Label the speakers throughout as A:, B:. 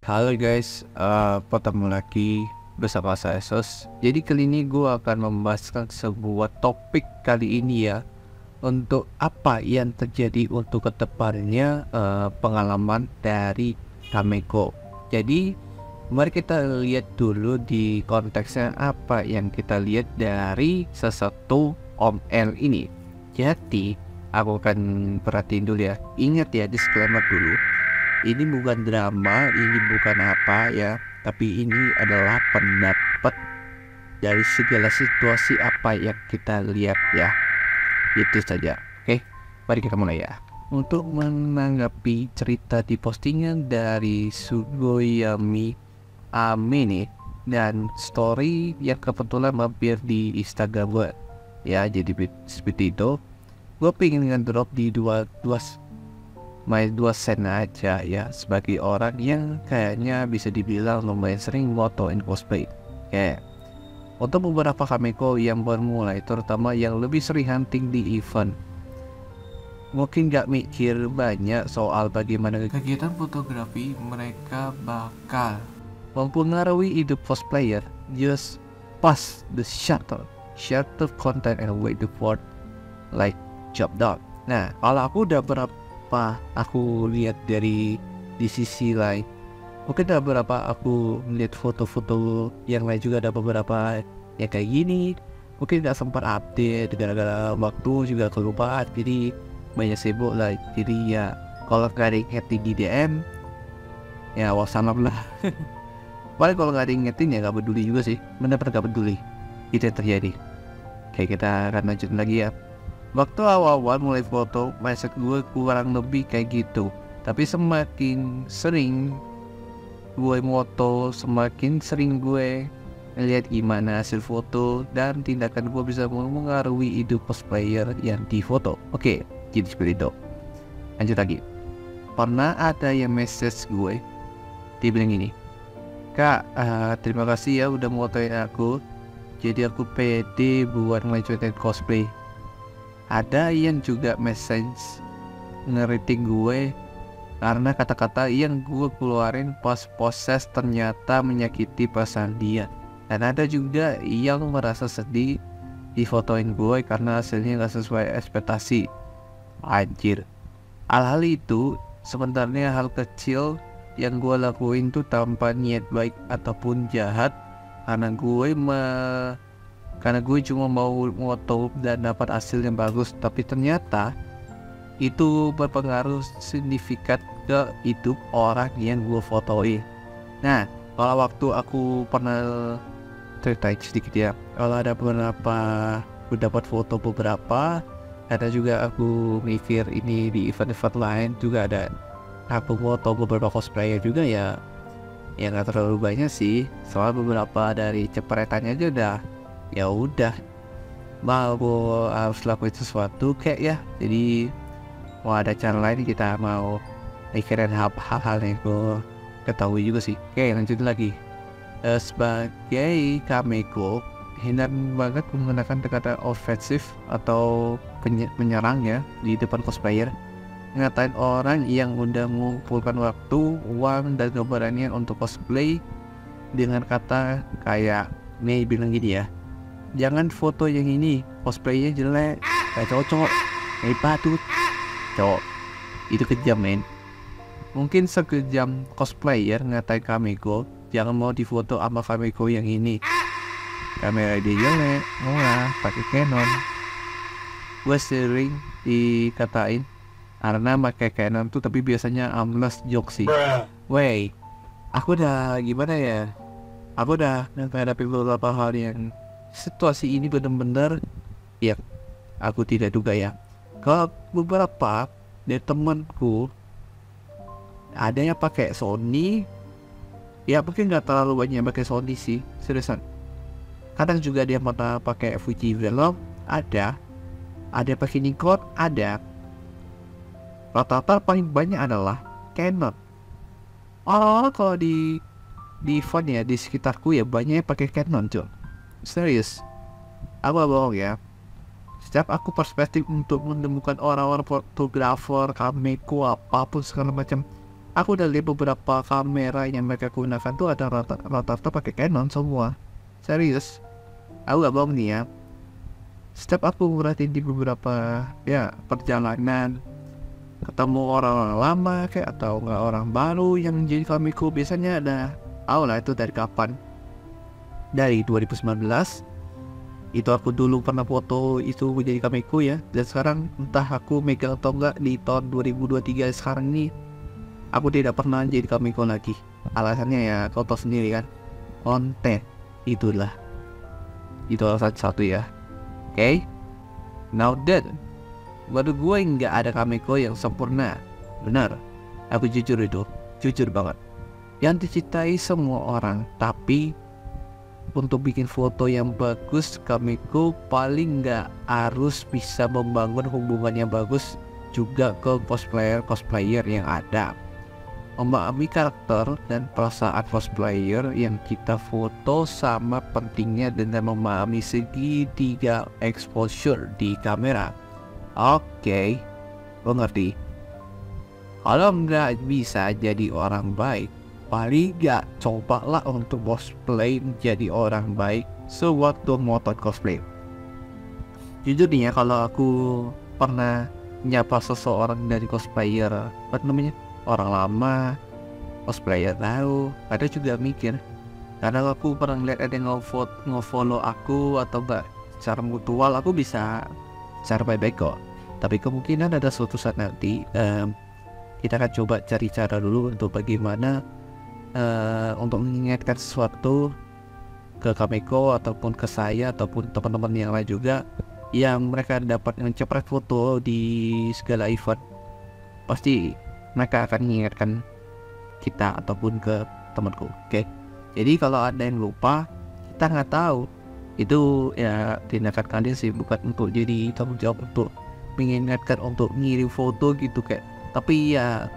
A: Halo guys, ketemu lagi bersama saya Sos. Jadi kali ini gue akan membahaskan sebuah topik kali ini ya, untuk apa yang terjadi untuk kedepannya, pengalaman dari Kameko. Jadi mari kita lihat dulu di konteksnya apa yang kita lihat dari sesuatu Om L ini. Jadi aku akan perhatiin dulu ya. Ingat ya, disclaimer dulu. Ini bukan drama, ini bukan apa ya, tapi ini adalah pendapat dari segala situasi apa yang kita lihat ya. Itu saja. Oke, mari kita mulai ya. Untuk menanggapi cerita di postingan dari Sugoyami Amini dan story yang kebetulan mampir di Instagram gue ya, jadi seperti itu. Gue pengen ngedrop di dua sen aja ya, sebagai orang yang kayaknya bisa dibilang lumayan sering motoin cosplay. Kayak untuk beberapa kameko yang bermulai, terutama yang lebih sering hunting di event, mungkin gak mikir banyak soal bagaimana kegiatan fotografi mereka bakal mempengaruhi hidup cosplayer. Just pass the shutter content and wait the for like job done. Nah, kalau aku udah aku lihat dari di sisi lain, mungkin ada beberapa aku lihat foto-foto yang lain juga, ada beberapa yang kayak gini mungkin nggak sempat update gara-gara waktu juga kelupaan, jadi banyak sibuk lah. Jadi ya kalau nggak ada yang ngetik di DM ya wassalam lah. Paling kalau nggak ada yang ngetik ya nggak peduli juga sih, benar-benar nggak peduli. Itu yang terjadi. Kayak kita akan lanjut lagi ya. Waktu awal-awal mulai foto, mindset gue kurang lebih kayak gitu. Tapi semakin sering gue moto, semakin sering gue ngeliat gimana hasil foto dan tindakan gue bisa mengaruhi hidup cosplayer yang difoto. Oke, jadi seperti itu. Lanjut lagi. Pernah ada yang message gue, dia bilang gini, "Kak, terima kasih ya udah motoin aku. Jadi aku pede buat ngelanjutin cosplay." Ada yang juga message ngeritik gue karena kata-kata yang gue keluarin pas proses ternyata menyakiti perasaan dia. Dan ada juga yang merasa sedih difotoin gue karena hasilnya gak sesuai ekspektasi. Anjir. Hal-hal itu sebenarnya hal kecil yang gue lakuin tuh tanpa niat baik ataupun jahat, karena gue cuma mau moto dan dapat hasil yang bagus. Tapi ternyata itu berpengaruh signifikan ke hidup orang yang gue fotoin. Nah, kalau waktu aku pernah ceritain sedikit ya, kalau ada beberapa aku dapat foto beberapa, ada juga aku mikir ini di event-event lain juga ada aku foto beberapa cosplayer juga ya. Ya nggak terlalu banyak sih, soal beberapa dari cepretannya aja udah mau harus lakuin sesuatu kayak ya. Jadi mau ada cara lain, kita mau mikirin hal-hal yang gue ketahui juga sih. Oke, lanjut lagi. Sebagai kameko, hindari banget menggunakan kata ofensif atau menyerang ya di depan cosplayer. Ngatain orang yang udah mengumpulkan waktu, uang, dan keberanian untuk cosplay dengan kata kayak Mei bilang gini ya, "Jangan foto yang ini, cosplaynya jelek, kayak cocok, kayak patut." Cowok, itu kejam men. Mungkin sekejam cosplayer ngatain kameko, "Jangan mau difoto sama kameko yang ini, kamera dia jelek, murah, pakai Canon." Gue sering dikatain karena pakai Canon tuh, tapi biasanya ambles joke sih. Wey, aku udah gimana ya? Aku udah menghadapi beberapa hal yang situasi ini bener-bener ya aku tidak duga ya. Kalau beberapa dari temanku ada yang pakai Sony, ya mungkin nggak terlalu banyak yang pakai Sony sih, seriusan. Kadang juga dia pernah pakai Fuji Film, ada yang pakai Nikon, ada. Rata-rata paling banyak adalah Canon. Kalau di phone ya di sekitarku ya banyak yang pakai Canon cuy. Serius, aku gak bohong ya. Setiap aku perspektif untuk menemukan orang-orang fotografer, kameko, apapun segala macam, Aku udah lihat beberapa kamera yang mereka gunakan tuh ada rata-rata pakai Canon semua. Serius, aku gak bohong nih ya. Setiap aku merhatiin di beberapa ya perjalanan, ketemu orang lama kayak atau nggak orang baru yang jadi kamiku, biasanya ada, lah itu dari kapan? Dari 2019. Itu aku dulu pernah foto itu menjadi kamiku ya. Dan sekarang entah aku megang atau enggak di tahun 2023 sekarang ini, aku tidak pernah jadi kamiku lagi. Alasannya ya kau tahu sendiri kan, konten. Itulah, itu alasan satu ya. Oke, now that menurut gue nggak ada kamiku yang sempurna. Benar, aku jujur itu, jujur banget. Yang dicintai semua orang, tapi untuk bikin foto yang bagus, kamiku paling nggak harus bisa membangun hubungan yang bagus juga ke cosplayer yang ada. Memahami karakter dan perasaan cosplayer yang kita foto sama pentingnya dengan memahami segitiga exposure di kamera. Oke, lo ngerti? Kalau nggak bisa jadi orang baik, paling gak cobalah untuk cosplay menjadi orang baik sewaktu motor cosplay. Jujur nih ya, kalau aku pernah nyapa seseorang dari cosplayer, apa namanya, orang lama, cosplayer tahu, kadang juga mikir, karena aku pernah lihat ada yang nge-follow aku atau enggak secara mutual, aku bisa secara baik-baik kok. Tapi kemungkinan ada suatu saat nanti kita akan coba cari cara dulu untuk bagaimana untuk mengingatkan sesuatu ke Kameko ataupun ke saya ataupun teman-teman yang lain juga yang mereka dapat mencetak foto di segala event. Pasti mereka akan mengingatkan kita ataupun ke temanku. Oke. Jadi kalau ada yang lupa, kita nggak tahu. Itu ya tindakan kalian sih, bukan untuk jadi tanggung jawab untuk mengingatkan untuk ngirim foto gitu kayak. Tapi ya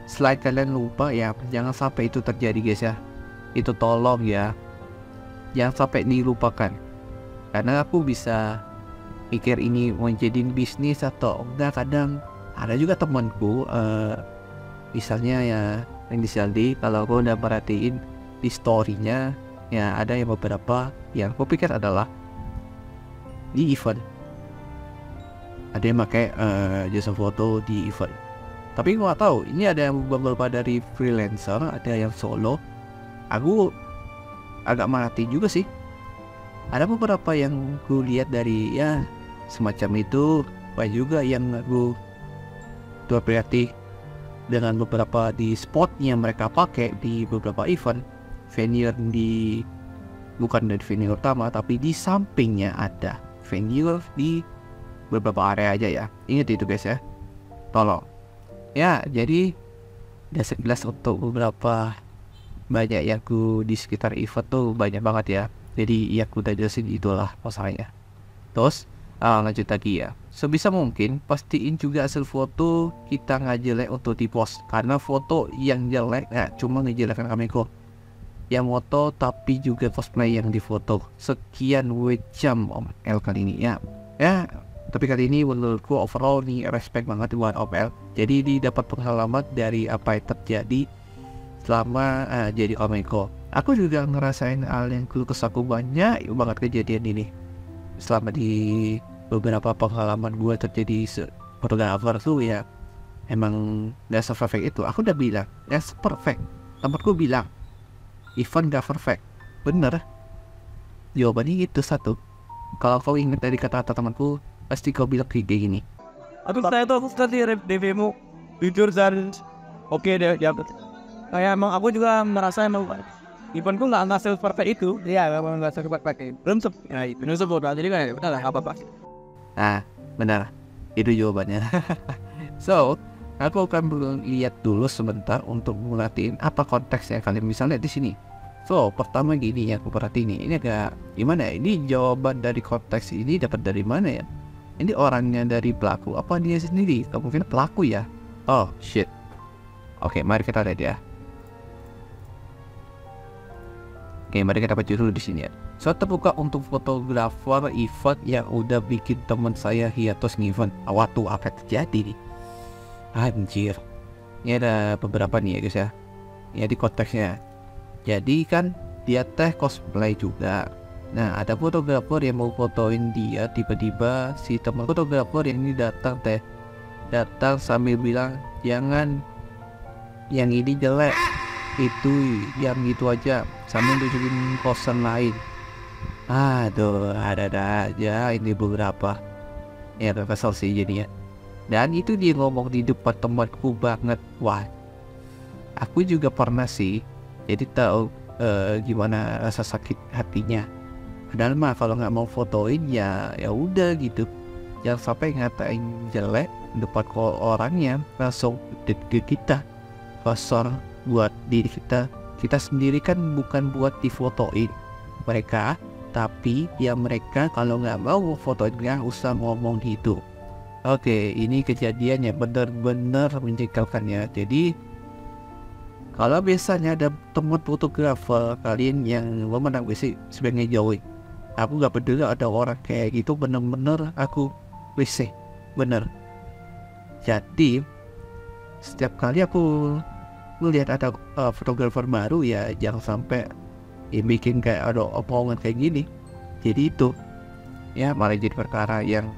A: selain kalian lupa ya jangan sampai itu terjadi guys ya. Itu tolong ya, jangan sampai dilupakan. Karena aku bisa pikir ini mau jadiin bisnis atau enggak. Kadang ada juga temanku misalnya ya yang di Saldi, kalau aku udah perhatiin di story-nya ya ada yang beberapa yang aku pikir adalah di event ada yang pakai jasa foto di event. Tapi gue gak tahu, ini ada yang beberapa dari freelancer, ada yang solo. Aku agak mati juga sih. Ada beberapa yang gue lihat dari ya semacam itu, banyak juga yang gue berarti dengan beberapa di spotnya mereka pakai di beberapa event venue di, bukan dari venue utama tapi di sampingnya ada venue di beberapa area aja ya. Ingat itu guys ya, tolong. Ya, jadi udah sekilas untuk beberapa banyak yang ku di sekitar event tuh banyak banget ya. Jadi ya aku udah jelasin itulah masalahnya. Terus lanjut lagi ya. Sebisa mungkin pastiin juga hasil foto kita nggak jelek untuk di post. Karena foto yang jelek cuma ngejelekan Kameko yang moto, tapi juga cosplay yang difoto. Sekian jam Om L kali ini ya. Tapi kali ini menurutku overall nih respect banget buat OPL. Jadi didapat pengalaman dari apa yang terjadi selama jadi Kameko. Aku juga ngerasain hal yang keluh aku banyak banget kejadian ini selama di beberapa pengalaman gue terjadi fotografer tuh ya. Emang gak se-perfect itu. Aku udah bilang gak se-perfect. Tempatku bilang event gak perfect. Bener, jawabannya itu satu. Kalau kau ingat dari kata-kata temanku, pasti kau bilang kayak gini.
B: Aku saya tuh aku tadi DV-mu jujur dan oke deh ya. Kayak emang aku juga merasa emang eventku nggak hasil perfect itu. Iya, memang nggak hasil perfect. Belum ya itu sebut jadi kan udah lah apa.
A: Nah, benar. Itu jawabannya. So, aku akan lihat dulu sebentar untuk ngeliatin apa konteksnya kalian bisa lihat di sini. So, pertama gini yang aku perhatiin ini agak gimana ya? Ini jawaban dari konteks ini dapat dari mana ya? Ini orangnya dari pelaku apa dia sendiri? Kemungkinan pelaku ya. Oh shit. Oke, mari kita lihat ya. Oke, mari kita baca dulu di sini ya. So, terbuka untuk fotografer event yang udah bikin teman saya hiatus event. Waktu apa terjadi nih? Anjir. Ini ada beberapa nih ya guys ya. Ya di konteksnya. Jadi kan dia teh cosplay juga. Nah ada fotografer yang mau fotoin dia, tiba-tiba si teman fotografer yang ini datang sambil bilang jangan, yang ini jelek, itu yang itu aja, sambil tunjukin poster lain. Aduh, ada aja ini beberapa ya, kesel sih jadinya. Dan itu dia ngomong di depan temanku banget. Wah, aku juga pernah sih, jadi tahu gimana rasa sakit hatinya. Padahal mah kalau nggak mau fotoin ya udah gitu, jangan sampai ngatain jelek depan orangnya, langsung ke kita. Kosor buat diri kita sendiri kan bukan buat difotoin mereka, tapi ya mereka kalau nggak mau fotoin nggak usah ngomong gitu. Oke, ini kejadiannya benar-benar menjengkelkan ya. Jadi kalau biasanya ada teman fotografer kalian yang memandang basic sebagai jauh, aku nggak peduli ada orang kayak gitu, bener-bener aku risih bener. Jadi setiap kali aku melihat ada fotografer baru ya jangan sampai bikin kayak ada omongan kayak gini. Jadi itu ya malah jadi perkara yang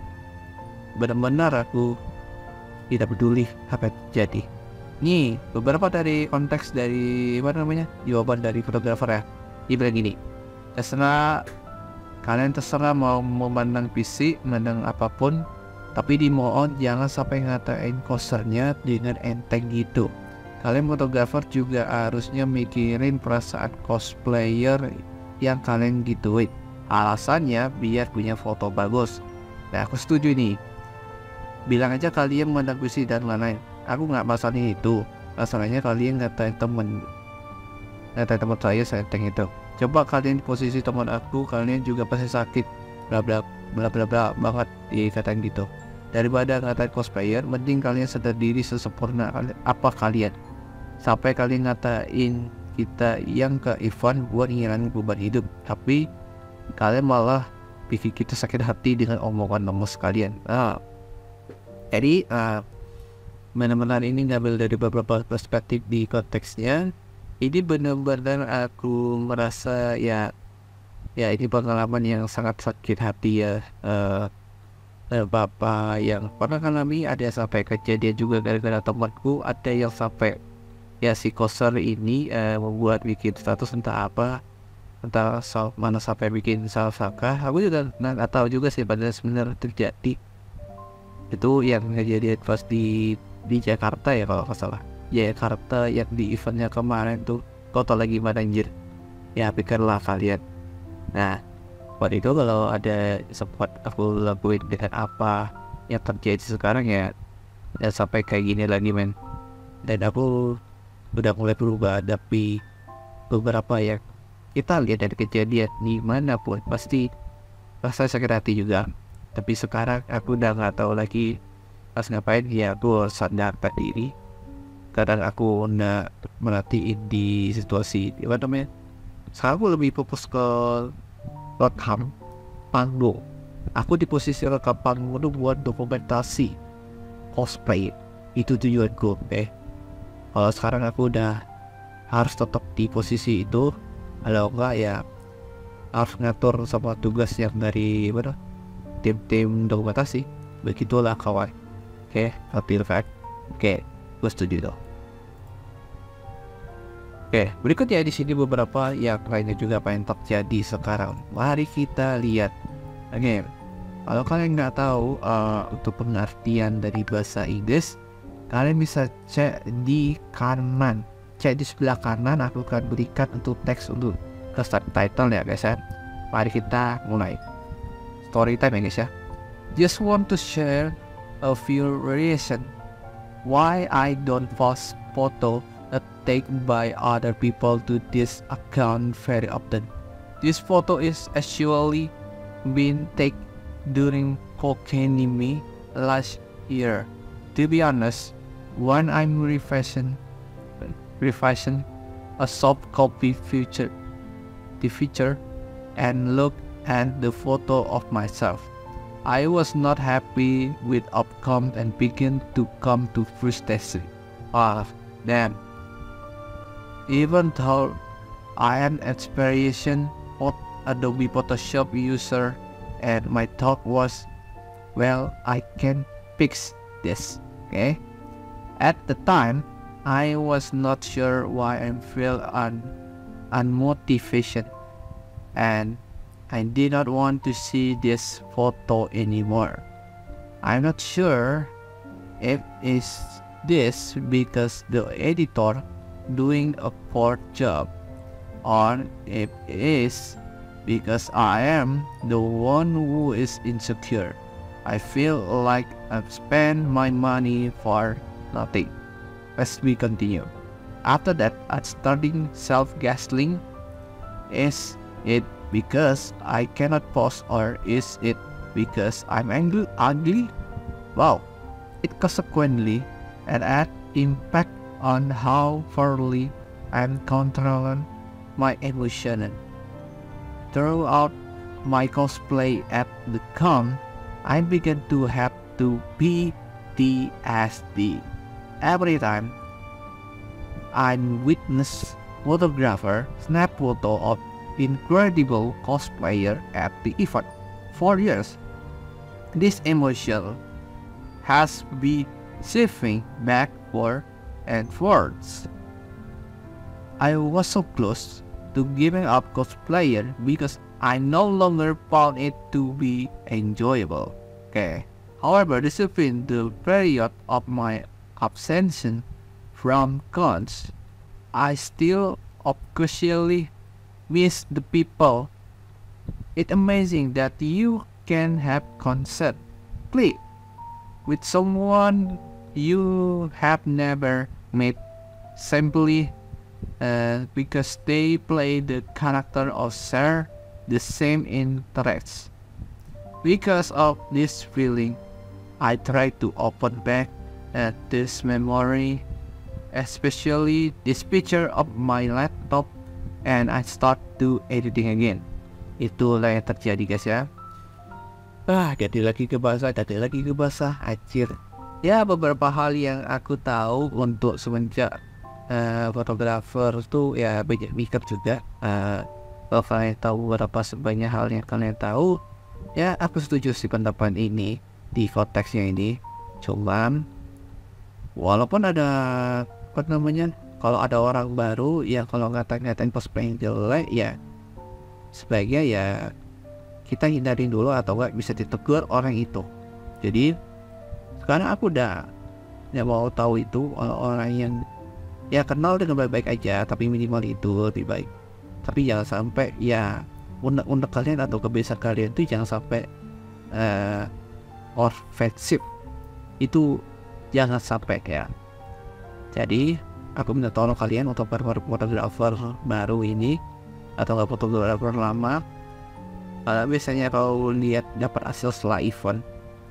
A: benar-benar aku tidak peduli apa yang terjadi. Nih beberapa dari konteks dari jawaban dari fotografer ya. Dia bilang gini, terserah mau memandang fisik, memandang apapun, tapi dimohon jangan sampai ngatain kosernya dengan enteng gitu. Kalian fotografer juga harusnya mikirin perasaan cosplayer yang kalian gituin. Alasannya biar punya foto bagus. Nah aku setuju nih. Bilang aja kalian memandang fisik dan lain-lain. Aku nggak masalahnya itu. Masalahnya kalian ngatain temen saya enteng itu. Coba kalian di posisi teman aku, kalian juga pasti sakit, bla bla bla bla bla banget dikatain gitu. Daripada ngatain cosplayer, mending kalian sadar diri sesempurna apa kalian. Sampai kalian ngatain kita yang ke event buat ngilangin beban hidup, tapi kalian malah bikin kita sakit hati dengan omongan lemes kalian. Jadi benar-benar ini ngambil dari beberapa perspektif di konteksnya. Ini benar-benar aku merasa ya ini pengalaman yang sangat sakit hati ya. Bapak yang pernah alami, ada yang sampai kejadian juga gara-gara temanku, ada yang sampai ya si koser ini membuat bikin status entah apa, entah mana sampai bikin salah sangka. Aku juga nggak tahu juga sih pada sebenarnya terjadi. Itu yang kejadian pas di Jakarta ya kalau nggak salah. Jakarta yang di eventnya kemarin tuh, kau tau lagi mana anjir. Ya pikirlah kalian. Nah waktu itu kalau ada sempat aku lakuin dengan apa yang terjadi sekarang ya sampai kayak gini lagi men. Dan aku udah mulai berubah, tapi beberapa yang kita lihat dari kejadian dimanapun pasti rasa sakit hati juga. Tapi sekarang aku udah nggak tahu lagi pas ngapain, ya aku sadarkan diri. Kadang aku udah merhatiin di situasi sekarang aku lebih fokus ke rekam panggung. Aku di posisi rekam panggung itu buat dokumentasi cosplay, itu tujuanku. Kalau sekarang aku udah harus tetap di posisi itu, kalau enggak ya harus ngatur sama tugas yang dari tim dokumentasi. Begitulah kawan. Happy fact. Gue setuju tuh. Berikutnya di sini beberapa yang lainnya juga apa yang terjadi sekarang. Mari kita lihat. Kalau kalian nggak tahu untuk pengertian dari bahasa Inggris, kalian bisa cek di kanan. Cek di sebelah kanan, aku akan berikan untuk teks untuk ke subtitle ya guys ya. Mari kita mulai. Story time ya guys ya. Just want to share a few reasons why I don't post photo taken by other people to this account very often. This photo is actually been taken during Kokenimi last year. To be honest, when I'm revising a soft copy feature and look at the photo of myself, I was not happy with outcome and began to come to frustration. Ah, damn. Even though I am experienced Adobe Photoshop user and my thought was, well, I can fix this, okay? At the time, I was not sure why I feel unmotivated, and I did not want to see this photo anymore. I'm not sure if is this because the editor doing a poor job, or if it is because I am the one who is insecure. I feel like I've spent my money for nothing. Let's we continue. After that, I started self-gaslighting. Is it because I cannot post, or is it because I'm ugly? Wow, it consequently and had impact on how fairly I'm controlling my emotion. Throughout my cosplay at the con, I began to have to PTSD. Every time I witness photographer snap photo of incredible cosplayer at the event. For years, this emotion has been shifting backward and forwards. I was so close to giving up cosplayer because I no longer found it to be enjoyable. Okay. However, this has been the period of my absence from cons. I still occasionally miss the people. It's amazing that you can have concert play with someone you have never met simply because they play the character or share the same interests. Because of this feeling, I try to open back at this memory, especially this picture of my laptop, and I start to editing again. Itulah yang terjadi guys ya. Ganti lagi ke bahasa, acir. Ya, beberapa hal yang aku tahu untuk semenjak fotografer itu ya banyak mikir juga. Kalau kalian tahu beberapa sebanyak hal yang kalian tahu, ya aku setuju sih pendapat ini di konteksnya ini. Cuman walaupun ada apa namanya, kalau ada orang baru yang kalau ngatain cosplay yang jelek, ya sebaiknya ya kita hindarin dulu atau enggak bisa ditegur orang itu. Jadi sekarang aku udah nggak mau tahu itu orang yang ya kenal dengan baik-baik aja, tapi minimal itu lebih baik. Tapi jangan sampai ya unek-unek kalian atau kebiasaan kalian itu jangan sampai offensive, itu jangan sampai ya. Jadi aku minta tolong kalian untuk para fotografer baru ini atau nggak fotografer lama, biasanya kalau lihat dapat hasil setelah event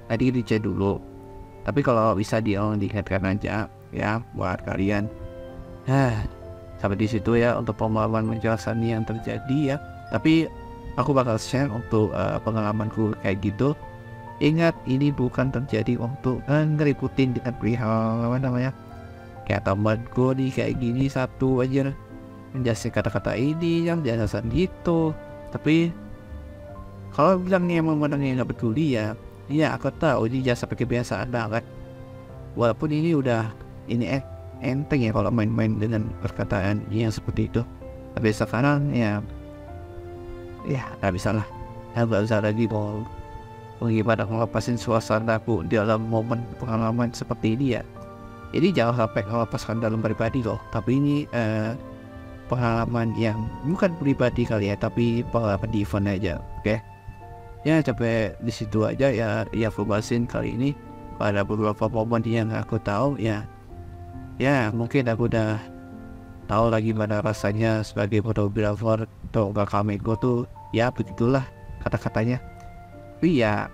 A: tadi dicek dulu. Tapi kalau bisa diingatkan aja ya buat kalian. Sampai di situ ya untuk pengalaman menjelaskan yang terjadi ya. Tapi aku bakal share untuk pengalamanku kayak gitu. Ingat, ini bukan terjadi untuk ngeributin dengan perihal apa namanya, kayak temanku nih kayak gini satu aja menjelaskan kata-kata ini yang jelasan gitu. Tapi kalau bilang nih emang menangnya nggak peduli ya aku tahu ini jangan sampai kebiasaan banget. Walaupun ini udah enteng ya kalau main-main dengan perkataan yang seperti itu. Tapi sekarang ya nggak bisa lah, nggak bisa lagi mau gimana ngelepasin suasana aku dalam momen pengalaman seperti ini ya. Jadi jangan sampai melepaskan dalam pribadi loh, tapi ini pengalaman yang bukan pribadi kali ya, tapi pengalaman di event aja. Oke. Ya sampai di situ aja ya aku bahasin kali ini. Pada beberapa momen yang aku tahu ya mungkin aku udah tahu lagi mana rasanya sebagai fotografer atau enggak kameko tuh ya begitulah kata-katanya. Tapi ya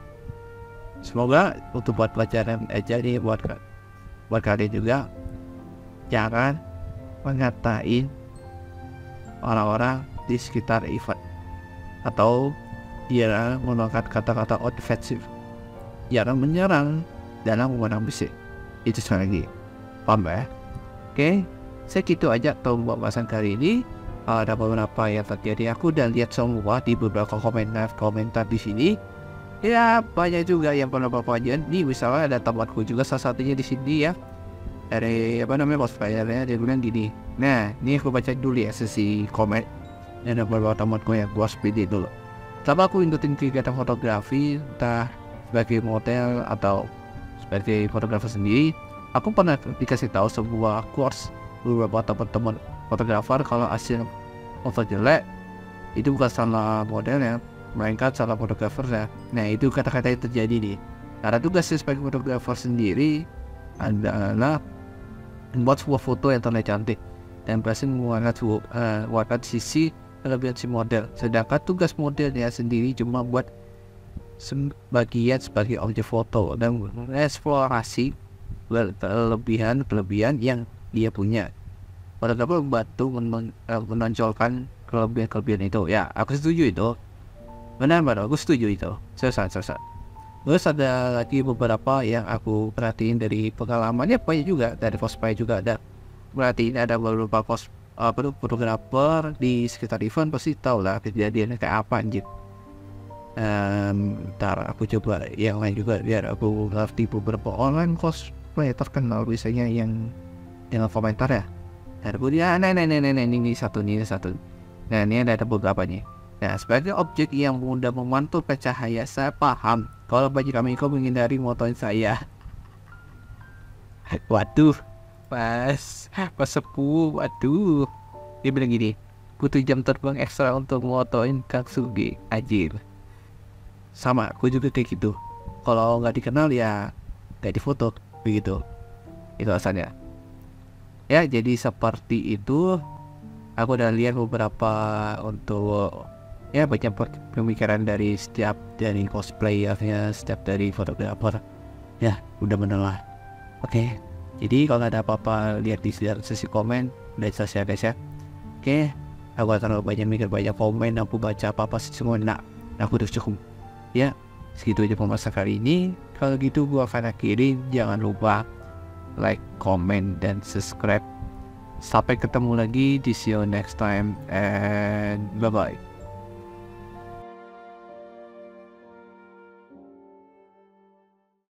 A: semoga untuk buat pelajaran aja nih buat kalian juga, jangan mengatain orang-orang di sekitar event atau jangan menggunakan kata-kata offensive, jangan menyerang dalam menggunakan musik. Itu sekali lagi paham ya. Oke, segitu aja untuk pembahasan kali ini. Ada beberapa yang terjadi, aku udah lihat semua di beberapa komentar di sini. Ya banyak juga yang pernah berpajak. Nih misalnya ada temanku juga salah satunya di sini ya, dari cosplayernya, dia bilang gini. Nah ini aku baca dulu ya sesi komen. Ada beberapa temanku yang cosplay dulu. Pertama aku ikutin kegiatan fotografi, entah sebagai model atau sebagai fotografer sendiri. Aku pernah dikasih tahu sebuah course beberapa teman-teman fotografer kalau hasil foto jelek itu bukan salah modelnya, melainkan salah fotografernya. Nah itu kata-kata yang terjadi nih. Karena tugasnya sebagai fotografer sendiri adalah membuat sebuah foto yang terlihat cantik dan berhasil mengeluarkan sisi kelebihan si model. Sedangkan tugas modelnya sendiri cuma buat sebagian sebagai objek foto dan mengeksplorasi kelebihan yang dia punya. Fotografer membantu menonjolkan kelebihan itu. Ya, aku setuju itu. Benar, aku setuju itu. Selesai. Terus ada lagi beberapa yang aku perhatiin dari pengalamannya, banyak juga dari cosplay juga ada. Perhatiin ada beberapa fotografer di sekitar event pasti tahu lah kejadiannya kayak apa anjir. Ntar aku coba yang lain juga biar aku ngerti beberapa online cosplay terkenal biasanya yang dengan komentar ya. Nah ini satu. Nah ini ada beberapa nih. Nah sebagai objek yang mudah memantulkan cahaya, saya paham kalau baju kami kau menghindari motoin saya. Waduh, pas sepuh, waduh. Dia bilang gini, butuh jam terbang ekstra untuk motoin Kang Sugi, anjir. Sama, aku juga kayak gitu. Kalau nggak dikenal ya nggak difoto, begitu. Itu alasannya. Ya jadi seperti itu. Aku udah lihat beberapa untuk ya banyak pemikiran dari setiap dari cosplayernya, setiap dari fotografer. Ya udah bener lah. Oke, jadi kalau ada apa-apa lihat di sesi komen dan sesi guys ya. Oke, aku terlalu banyak mikir, banyak komen, aku baca apa-apa semua. Nah, aku udah cukup. Ya, segitu aja pembahasan kali ini. Kalau gitu gua akan akhiri. Jangan lupa like, comment, dan subscribe. Sampai ketemu lagi di see you next time and bye bye.